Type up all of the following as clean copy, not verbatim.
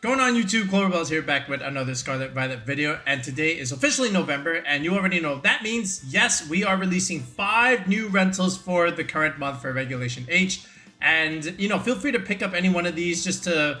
Going on YouTube, Cloverbell's here back with another Scarlet Violet video, and today is officially November, and you already know what that means. Yes, we are releasing 5 new rentals for the current month for Regulation H, and feel free to pick up any one of these just to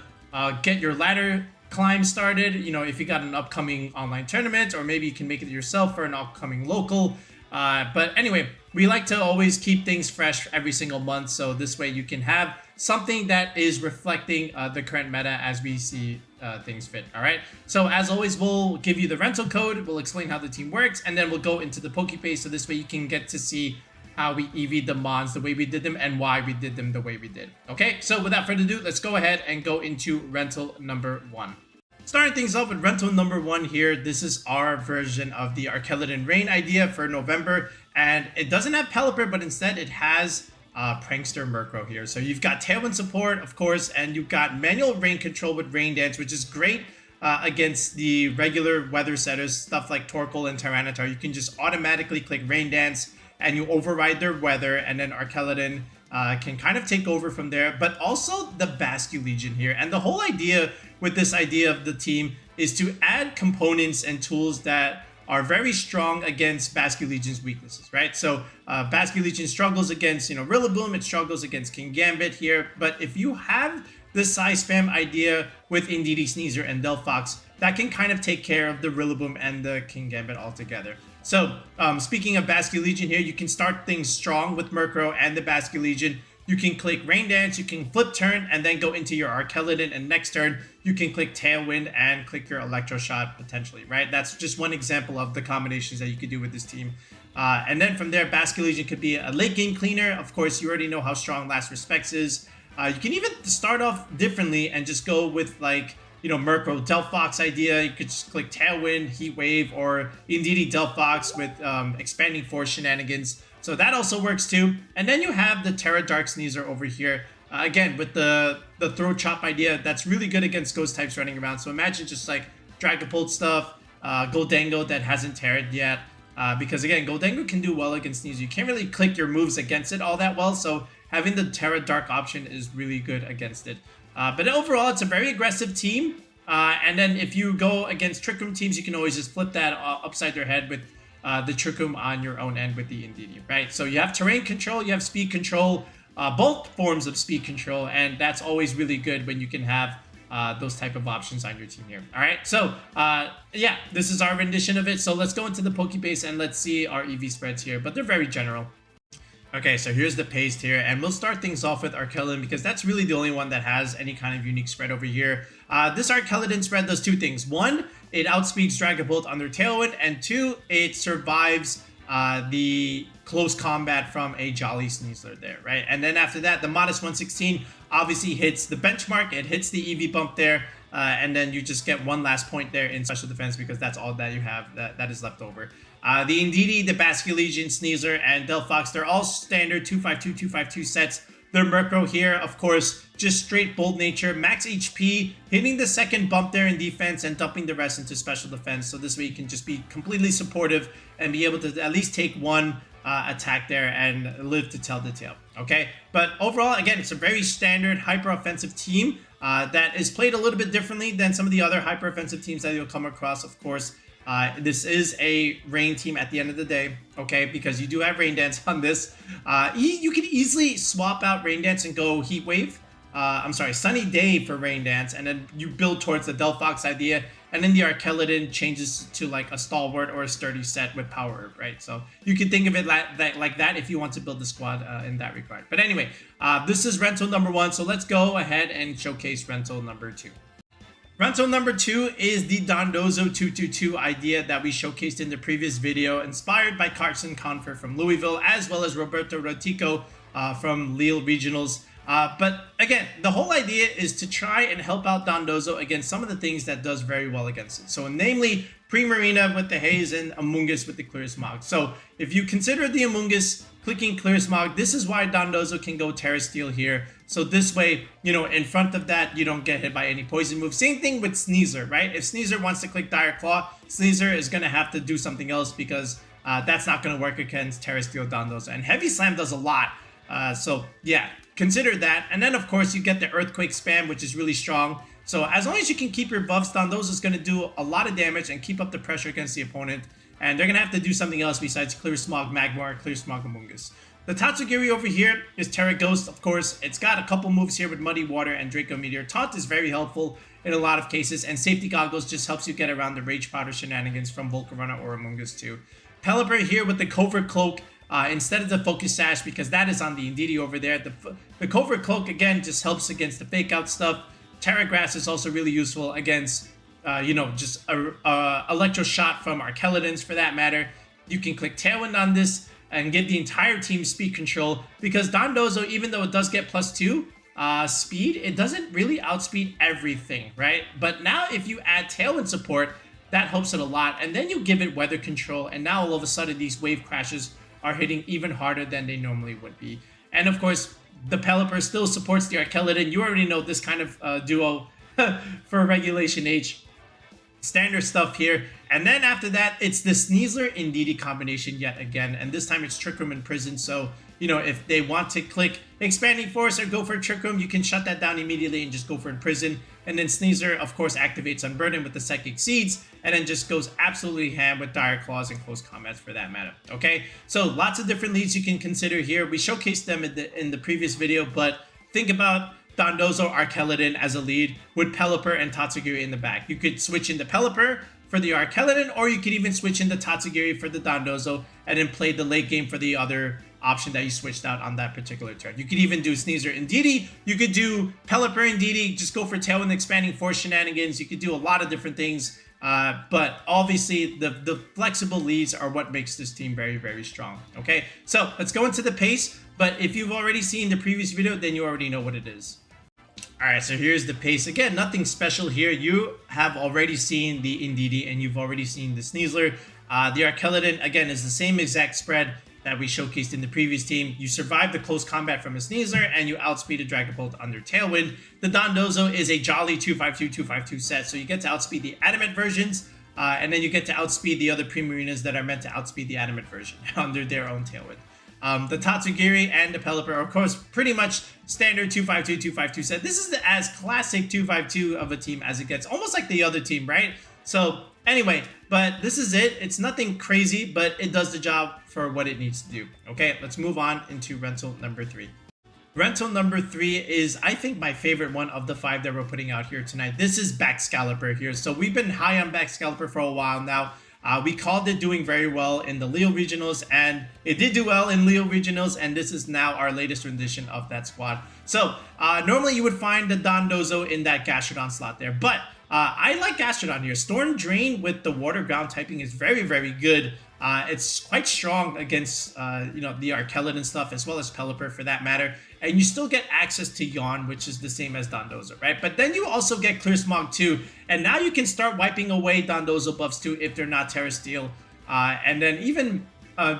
get your ladder climb started. If you got an upcoming online tournament, or maybe you can make it yourself for an upcoming local. But anyway, we like to always keep things fresh every single month, so this way you can have something that is reflecting the current meta as we see things fit. All right, so as always, we'll give you the rental code, we'll explain how the team works, and then we'll go into the Pokebase, so this way you can get to see how we EV'd the mons the way we did them and why we did them the way we did. Okay, so without further ado, let's go ahead and go into rental number 1. Starting things off with rental number 1 here, this is our version of the Archaludon Rain idea for November, and it doesn't have Pelipper, but instead it has Prankster Murkrow here. So you've got Tailwind support, of course, and you've got manual rain control with Rain Dance, which is great against the regular weather setters, stuff like Torkoal and Tyranitar. You can just automatically click Rain Dance and you override their weather, and then Archaludon can kind of take over from there. But also the Baxcalibur here, and the whole idea with this idea of the team is to add components and tools that are very strong against Baxcalibur's weaknesses, right? So Baxcalibur struggles against, Rillaboom, it struggles against Kingambit here, but if you have the Psyspam idea with Indeedee, Sneasler, and Delphox, that can kind of take care of the Rillaboom and the Kingambit altogether. So speaking of Baxcalibur here, you can start things strong with Murkrow and the Baxcalibur. You can click Rain Dance, you can flip turn, and then go into your Archaludon, and next turn, you can click Tailwind and click your Electro Shot potentially, right? That's just one example of the combinations that you could do with this team. And then from there, Baxcalibur could be a late game cleaner. Of course, you already know how strong Last Respects is. You can even start off differently and just go with Murkrow Delphox idea. You could just click Tailwind, Heat Wave, or Indeedee Delphox with Expanding Force shenanigans. So that also works too. And then you have the Terra Dark Sneasler over here. Again, with the Throat Chop idea, that's really good against ghost types running around. So imagine just like Dragapult stuff, Goldango that hasn't terred yet. Because again, Goldango can do well against Sneasler. You can't really click your moves against it all that well. So having the Terra Dark option is really good against it. But overall, it's a very aggressive team. And then if you go against Trick Room teams, you can always just flip that upside their head with the Trick Room on your own end with the Indeedee, right? So you have terrain control, you have speed control, both forms of speed control, and that's always really good when you can have those type of options on your team here. All right, so yeah, this is our rendition of it. So let's go into the Pokebase and let's see our EV spreads here, but they're very general. Okay, so here's the paste here, and we'll start things off with Archaludon because that's really the only one that has any kind of unique spread over here. This Archaludon spread does 2 things. 1, it outspeeds Dragapult on their Tailwind, and 2, it survives the close combat from a Jolly Sneasler there, right? And then after that, the Modest 116 obviously hits the benchmark, it hits the EV bump there, and then you just get 1 last point there in special defense because that's all that you have that is left over. The Indeedee, the Baxcalibur, Sneasler, and Delphox, they're all standard 252, 252 sets. Their Murkrow here, of course, just straight bold nature, max HP, hitting the second bump there in defense and dumping the rest into special defense. So this way you can just be completely supportive and be able to at least take 1 attack there and live to tell the tale, okay? But overall, again, it's a very standard hyper-offensive team that is played a little bit differently than some of the other hyper-offensive teams that you'll come across, of course. This is a rain team at the end of the day, okay, because you do have Rain Dance on this. You can easily swap out Rain Dance and go Heat Wave. I'm sorry, Sunny Day for Rain Dance, and then you build towards the Delphox idea, and then the Archaludon changes to like a Stalwart or a Sturdy set with Power Herb, right? So you can think of it like that if you want to build the squad in that regard. But anyway, this is rental number 1, so let's go ahead and showcase rental number 2. Rental number 2 is the Dondozo 222 idea that we showcased in the previous video, inspired by Carson Confer from Louisville, as well as Roberto Rotico from Lille Regionals. But again, the whole idea is to try and help out Dondozo against some of the things that does very well against it. So namely, Primarina with the Haze and Amoonguss with the Clear Smog. So if you consider the Amoonguss clicking Clear Smog, this is why Dondozo can go Terra Steel here. So this way, in front of that, you don't get hit by any poison moves. Same thing with Sneasler, right? If Sneasler wants to click Dire Claw, Sneasler is going to have to do something else because that's not going to work against Terra Steel Dondozo. And Heavy Slam does a lot. So yeah, consider that. And then, of course, you get the Earthquake spam, which is really strong. So as long as you can keep your buffs down, those is going to do a lot of damage and keep up the pressure against the opponent. And they're going to have to do something else besides Clear Smog Magmar, Clear Smog Amoonguss. The Tatsugiri over here is Terra Ghost, of course. It's got a couple moves here with Muddy Water and Draco Meteor. Taunt is very helpful in a lot of cases, and Safety Goggles just helps you get around the Rage Powder shenanigans from Volcarona or Amoonguss too. Pelipper here with the Covert Cloak instead of the Focus Sash, because that is on the Indeedee over there. The Covert Cloak, again, just helps against the Fake Out stuff. Terra Grass is also really useful against, just Electro Shot from Archaludons for that matter. You can click Tailwind on this and give the entire team speed control, because Dondozo, even though it does get +2 speed, it doesn't really outspeed everything, right? But now if you add Tailwind support, that helps it a lot, and then you give it weather control, and now all of a sudden these wave crashes are hitting even harder than they normally would be. And of course, the Pelipper still supports the Archaludon. You already know this kind of duo for Regulation H. Standard stuff here. And then after that, it's the Sneasler Indeedee combination yet again. And this time it's Trick Room and Prison. So, if they want to click Expanding Force or go for Trick Room, you can shut that down immediately and just go for Imprison. And then Sneasler, of course, activates Unburden with the Psychic Seeds, and then just goes absolutely ham with Dire Claws and Close Combats for that matter. Okay, so lots of different leads you can consider here. We showcased them in the previous video, but think about Dondozo Archaludon as a lead with Pelipper and Tatsugiri in the back. You could switch into Pelipper for the Archaludon, or you could even switch into Tatsugiri for the Dondozo and then play the late game for the other option that you switched out on that particular turn. You could even do Sneasler Indeedee. You could do Pelipper Indeedee, just go for Tailwind Expanding Force shenanigans. You could do a lot of different things, but obviously the flexible leads are what makes this team very, very strong. Okay, so let's go into the pace, but if you've already seen the previous video, then you already know what it is. Alright, so here's the pace. Again, nothing special here. You have already seen the Indeedee and you've already seen the Sneasler. The Archaludon, again, is the same exact spread that we showcased in the previous team. You survive the close combat from a Sneasler and you outspeed a Dragapult under Tailwind. The Dondozo is a jolly 252-252 set, so you get to outspeed the Adamant versions, and then you get to outspeed the other Primarinas that are meant to outspeed the Adamant version under their own Tailwind. The Tatsugiri and the Pelipper are, of course, pretty much standard 252-252 set. This is as classic 252 of a team as it gets, almost like the other team, right? So anyway, but this is it. It's nothing crazy, but it does the job for what it needs to do. Okay, let's move on into rental number 3. Rental number 3 is, I think, my favorite one of the 5 that we're putting out here tonight. This is Baxcalibur here. So we've been high on Baxcalibur for a while now. We called it doing very well in the Leo Regionals, and it did do well in Leo Regionals, and this is now our latest rendition of that squad. So, normally you would find the Dondozo in that Gastrodon slot there, but I like Gastrodon here. Storm Drain with the Water Ground typing is very, very good. It's quite strong against, the Archaludon stuff, as well as Pelipper for that matter. And you still get access to Yawn, which is the same as Dondozo, right? But then you also get Clear Smog too. And now you can start wiping away Dondozo buffs too if they're not Terra Steel. And then even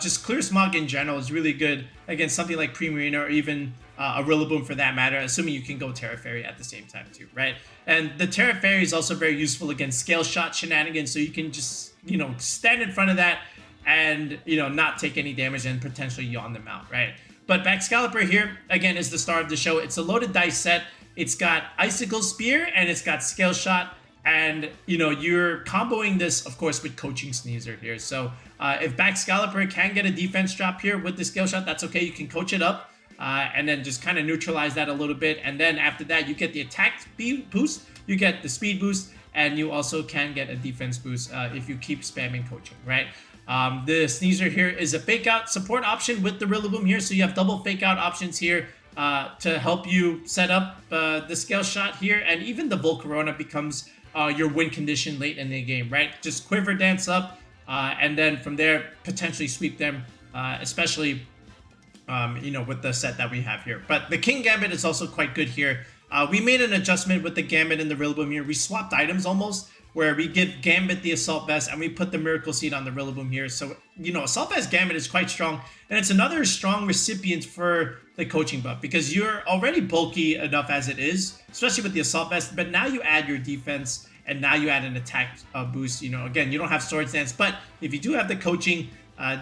just Clear Smog in general is really good against something like Primarina or even a Rillaboom for that matter, assuming you can go Terra Fairy at the same time too, right? And the Terra Fairy is also very useful against Scale Shot shenanigans, so you can just, stand in front of that and, not take any damage and potentially yawn them out, right? But Baxcalibur here, again, is the star of the show. It's a loaded dice set. It's got Icicle Spear and it's got Scale Shot. And, you're comboing this, of course, with Coaching Sneasler here. So if Baxcalibur can get a defense drop here with the Scale Shot, that's okay. You can coach it up and then just kind of neutralize that a little bit. And then after that, you get the attack speed boost, you get the speed boost, and you also can get a defense boost if you keep spamming Coaching, right? The Sneasler here is a fake out support option with the Rillaboom here, so you have double fake out options here to help you set up the Scale Shot here, and even the Volcarona becomes your win condition late in the game, right? Just Quiver Dance up, and then from there potentially sweep them, especially with the set that we have here. But the King Gambit is also quite good here. We made an adjustment with the Gambit and the Rillaboom here. We swapped items almost, where we give Gambit the Assault Vest and we put the Miracle Seed on the Rillaboom here. So, Assault Vest Gambit is quite strong, and it's another strong recipient for the Coaching buff, because you're already bulky enough as it is, especially with the Assault Vest, but now you add your defense, and now you add an attack boost. Again, you don't have Swords Dance, but if you do have the Coaching,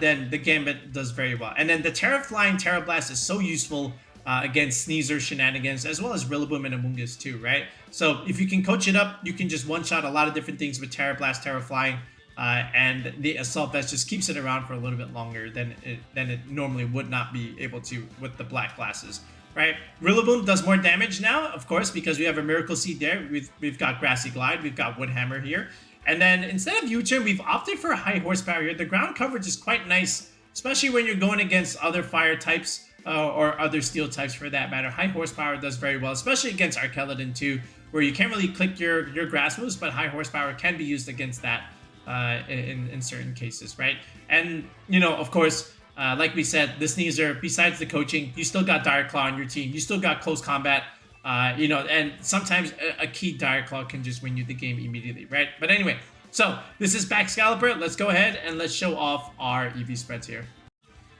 then the Gambit does very well. And then the Terra Flying Terra Blast is so useful against Sneasler shenanigans, as well as Rillaboom and Amoonguss too, right? So if you can coach it up, you can just one-shot a lot of different things with Terra Blast, Terra Flying, and the Assault Vest just keeps it around for a little bit longer than it normally would not be able to with the black glasses, right? Rillaboom does more damage now, of course, because we have a Miracle Seed there. We've got Grassy Glide, we've got Wood Hammer here. And then instead of U-turn, we've opted for a high horsepower here. The ground coverage is quite nice, especially when you're going against other fire types or other steel types for that matter. High horsepower does very well, especially against Archaludon too, where you can't really click your grass moves, but high horsepower can be used against that in certain cases, right? And, you know, of course, like we said, the Sneasler, besides the coaching, you still got Dire Claw on your team. You still got close combat. You know, and sometimes a key Dire Claw can just win you the game immediately, right? But anyway, so this is Baxcalibur. Let's go ahead and let's show off our EV spreads here.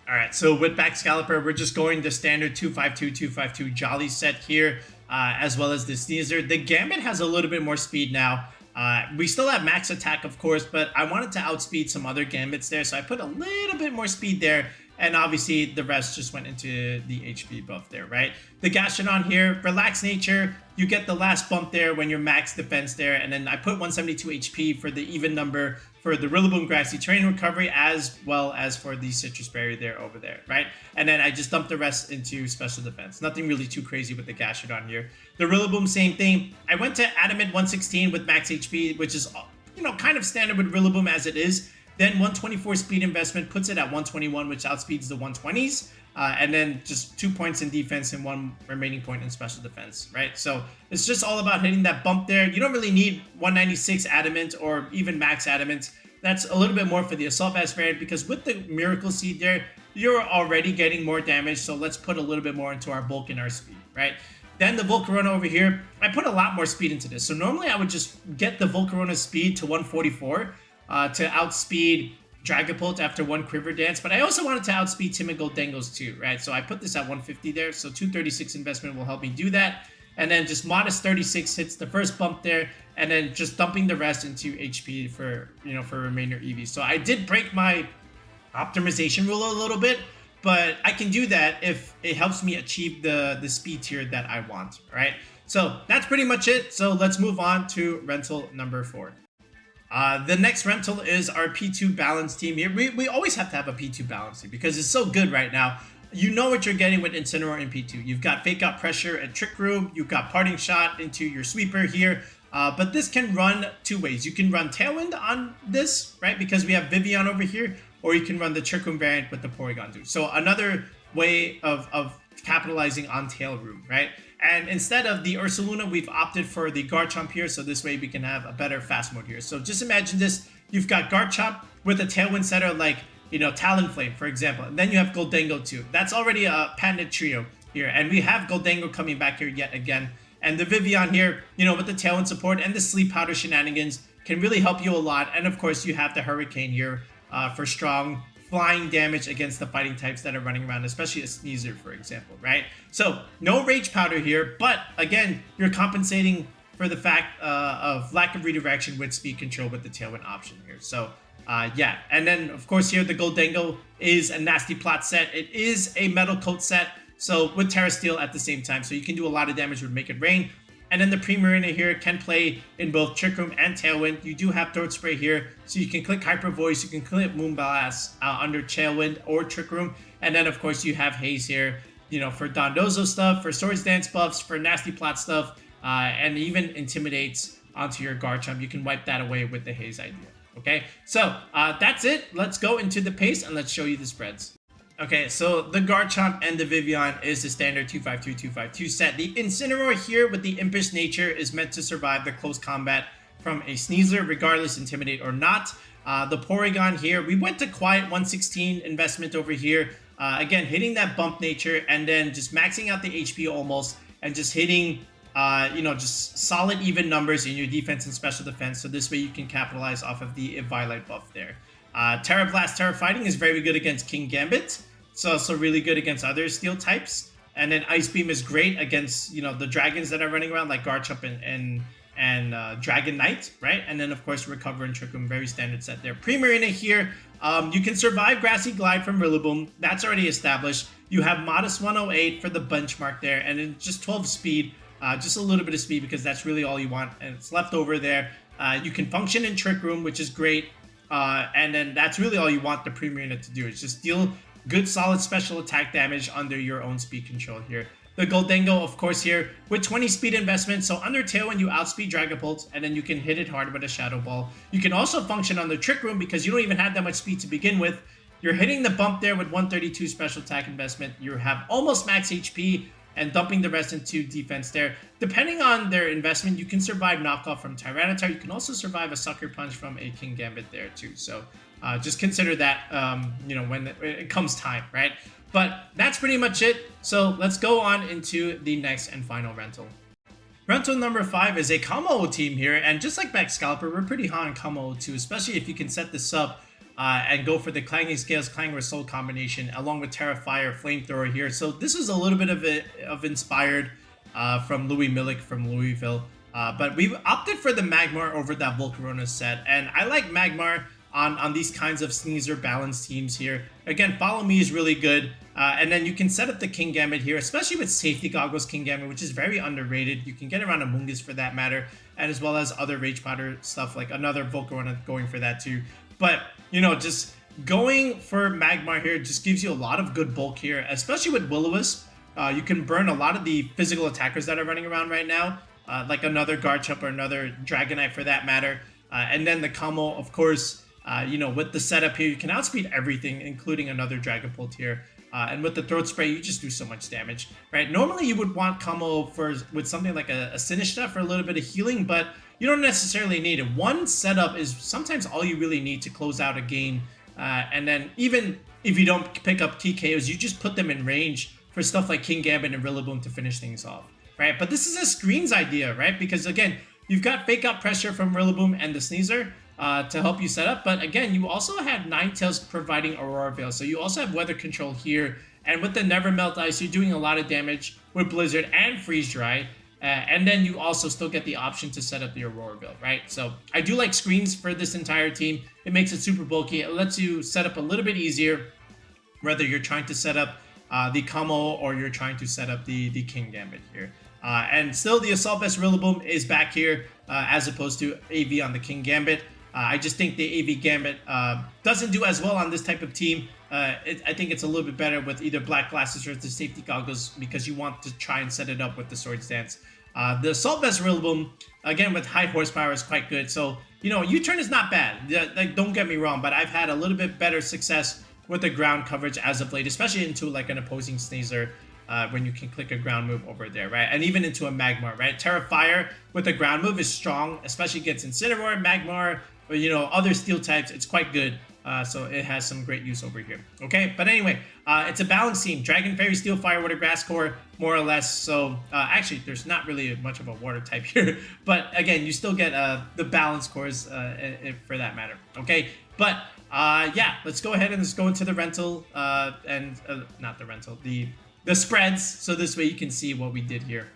All right, so with Baxcalibur, we're just going the standard 252 Jolly set here, as well as the Sneasler. The Gambit has a little bit more speed now. We still have max attack, of course, but I wanted to outspeed some other Gambits there, so I put a little bit more speed there. And obviously, the rest just went into the HP buff there, right? The Gastrodon here, relaxed nature. You get the last bump there when you're max defense there. And then I put 172 HP for the even number for the Rillaboom Grassy Terrain Recovery, as well as for the Citrus Berry there over there, right? And then I just dumped the rest into special defense. Nothing really too crazy with the Gastrodon here. The Rillaboom, same thing. I went to Adamant 116 with max HP, which is, you know, kind of standard with Rillaboom as it is. Then 124 speed investment puts it at 121, which outspeeds the 120s. And then just 2 points in defense and 1 remaining point in special defense, right? So it's just all about hitting that bump there. You don't really need 196 Adamant or even max Adamant. That's a little bit more for the Assault Vest variant, because with the Miracle Seed there, you're already getting more damage. So let's put a little bit more into our bulk and our speed, right? Then the Volcarona over here, I put a lot more speed into this. So normally I would just get the Volcarona speed to 144 to outspeed Dragapult after 1 Quiver Dance, but I also wanted to outspeed Timid Goldengos too, right? So I put this at 150 there, so 236 investment will help me do that. And then just modest 36 hits the first bump there, and then just dumping the rest into HP for, you know, for remainder EV. So I did break my optimization rule a little bit, but I can do that if it helps me achieve the speed tier that I want, right? So that's pretty much it. So let's move on to rental number 4. The next rental is our P2 balance team here. We always have to have a P2 balance team because it's so good right now. You know what you're getting with Incineroar in P2. You've got Fake Out Pressure and Trick Room. You've got Parting Shot into your Sweeper here. But this can run 2 ways. You can run Tailwind on this, right? Because we have Vivian over here. Or you can run the Trick Room variant with the Porygon dude. So another way of capitalizing on Tail Room, right? And instead of the Ursaluna, we've opted for the Garchomp here, so this way we can have a better fast mode here. So just imagine this, you've got Garchomp with a Tailwind setter like, you know, Talonflame, for example. And then you have Goldengo too. That's already a patented trio here. And we have Goldengo coming back here yet again. And the Vivian here, you know, with the Tailwind support and the Sleep Powder shenanigans can really help you a lot. And of course, you have the Hurricane here for strong flying damage against the fighting types that are running around, especially a Sneasler, for example, right? So no Rage Powder here, but again, you're compensating for the fact of lack of redirection with speed control with the Tailwind option here. So yeah, and then of course here the Goldengo is a nasty plot set. It is a metal coat set, so with Terra Steel at the same time, so you can do a lot of damage with Make It Rain. And then the Primarina here can play in both Trick Room and Tailwind. You do have Throat Spray here, so you can click Hyper Voice, you can click Moonblast under Tailwind or Trick Room. And then, of course, you have Haze here, you know, for Dondozo stuff, for Swords Dance buffs, for Nasty Plot stuff, and even Intimidates onto your Garchomp. You can wipe that away with the Haze idea, okay? So that's it. Let's go into the pace, and let's show you the spreads. Okay, so the Garchomp and the Vivian is the standard 252 set. The Incineroar here with the Impish Nature is meant to survive the close combat from a Sneasler, regardless Intimidate or not. The Porygon here, we went to Quiet 116 investment over here. Again, hitting that Bump Nature and then just maxing out the HP almost and just hitting, you know, just solid even numbers in your defense and special defense. So this way you can capitalize off of the Violet buff there. Terra Blast, Terra Fighting is very good against King Gambit. It's also really good against other steel types. And then Ice Beam is great against, you know, the dragons that are running around like Garchomp and Dragon Knight, right? And then, of course, Recover and Trick Room, very standard set there. Primarina here, you can survive Grassy Glide from Rillaboom. That's already established. You have modest 108 for the benchmark there, and then just 12 speed, just a little bit of speed because that's really all you want, and it's left over there. You can function in Trick Room, which is great, and then that's really all you want the premium unit to do, is just deal good solid special attack damage under your own speed control here. The Goldengo, of course, here with 20 speed investment. So under Tailwind, you outspeed Dragapult, and then you can hit it hard with a Shadow Ball. You can also function on the Trick Room because you don't even have that much speed to begin with. You're hitting the bump there with 132 special attack investment. You have almost max HP and dumping the rest into defense there. Depending on their investment, you can survive knockoff from Tyranitar. You can also survive a Sucker Punch from a King Gambit there too. So just consider that, you know, when it comes time, right? But that's pretty much it. So let's go on into the next and final rental. Rental number 5 is a Kommo-O team here. And just like Baxcalibur, we're pretty high on Kommo-O too, especially if you can set this up and go for the Clanging Scales, Clangor Soul combination along with Fire, Flamethrower here. So this is a little bit of inspired from Louis Millick from Louisville. But we've opted for the Magmar over that Volcarona set. And I like Magmar on these kinds of Sneasler balanced teams here. Again, Follow Me is really good. And then you can set up the King Gambit here, especially with Safety Goggles King Gambit, which is very underrated. You can get around Amoonguss for that matter, and as well as other Rage Powder stuff, like another Volcarona going for that too. But, you know, just going for Magmar here just gives you a lot of good bulk here, especially with Will-O-Wisp. You can burn a lot of the physical attackers that are running around right now, like another Garchomp or another Dragonite for that matter. And then the Kommo, of course, you know, with the setup here, you can outspeed everything, including another Dragapult here. And with the Throat Spray, you just do so much damage, right? Normally, you would want Kommo with something like a Sinistcha for a little bit of healing, but you don't necessarily need it. One setup is sometimes all you really need to close out a game. And then even if you don't pick up TKOs, you just put them in range for stuff like King Gambit and Rillaboom to finish things off, right? But this is a screens idea, right? Because again, you've got Fake Out Pressure from Rillaboom and the Sneasler to help you set up. But again, you also have Ninetales providing Aurora Veil. So you also have Weather Control here. And with the Never Melt Ice, you're doing a lot of damage with Blizzard and Freeze Dry. And then you also still get the option to set up the Aurora Veil, right? So I do like screens for this entire team. It makes it super bulky. It lets you set up a little bit easier, whether you're trying to set up the Kommo or you're trying to set up the King Gambit here. And still, the Assault Vest Rillaboom is back here as opposed to AV on the King Gambit. I just think the AV Gambit doesn't do as well on this type of team. I think it's a little bit better with either Black Glasses or the Safety Goggles because you want to try and set it up with the Swords Dance. The Assault Vest Rillaboom, again, with high horsepower is quite good. So, you know, U-turn is not bad. Like, don't get me wrong, but I've had a little bit better success with the ground coverage as of late, especially into like an opposing Sneasler when you can click a ground move over there, right? And even into a Magmar, right? Fire with a ground move is strong, especially against Incineroar, Magmar, or, you know, other steel types. It's quite good. So it has some great use over here. Okay, but anyway, it's a balanced team. Dragon, Fairy, Steel, Fire, Water, Grass core, more or less. So actually, there's not really much of a water type here. But again, you still get the balanced cores for that matter. Okay, but yeah, let's go ahead and let's go into the rental and not the rental, the spreads. So this way you can see what we did here.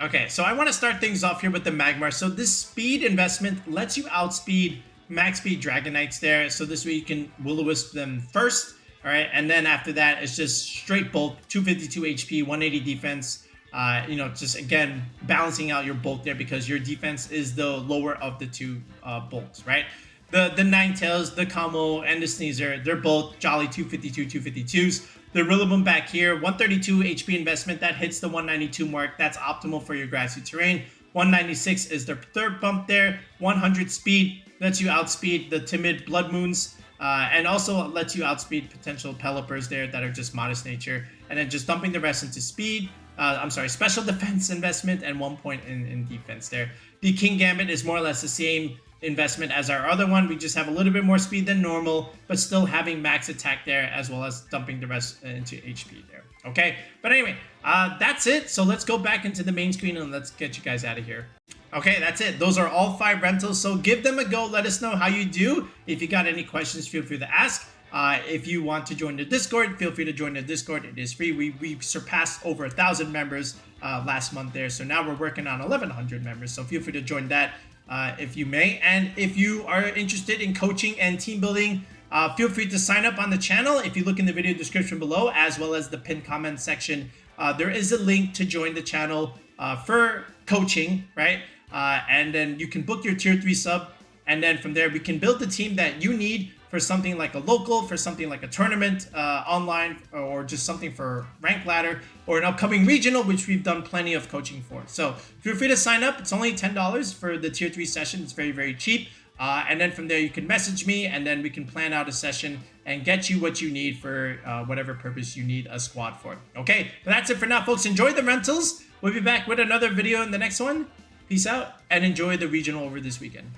Okay, so I want to start things off here with the Magmar. So this speed investment lets you outspeed max speed Dragonites there. So this way you can Will-O-Wisp them first. All right, and then after that, it's just straight bulk, 252 HP, 180 defense. You know, just again, balancing out your bulk there because your defense is the lower of the two bulks, right? The Ninetales, the Kommo, and the Sneasler, they're both jolly 252, 252s. The Rillaboom back here, 132 HP investment, that hits the 192 mark. That's optimal for your grassy terrain. 196 is their third bump there. 100 speed lets you outspeed the timid Blood Moons. And also lets you outspeed potential Pelipers there that are just modest nature. And then just dumping the rest into speed. I'm sorry, special defense investment and 1 point in defense there. The King Gambit is more or less the same investment as our other one. We just have a little bit more speed than normal, but still having max attack there as well as dumping the rest into HP there. Okay, but anyway, that's it. So let's go back into the main screen and let's get you guys out of here. Okay, that's it. Those are all 5 rentals. So give them a go. Let us know how you do. If you got any questions, feel free to ask. If you want to join the Discord, feel free to join the Discord. It is free. We surpassed over 1,000 members last month there. So now we're working on 1,100 members. So feel free to join that if you may. And if you are interested in coaching and team building, Feel free to sign up on the channel. If you look in the video description below, as well as the pinned comment section, there is a link to join the channel for coaching, right? And then you can book your tier 3 sub. And then from there, we can build the team that you need for something like a local, for something like a tournament online, or just something for rank ladder, or an upcoming regional, which we've done plenty of coaching for. So feel free to sign up. It's only $10 for the tier 3 session. It's very, very cheap. And then from there, you can message me, and then we can plan out a session and get you what you need for whatever purpose you need a squad for. Okay, but that's it for now, folks. Enjoy the rentals. We'll be back with another video in the next one. Peace out, and enjoy the regional over this weekend.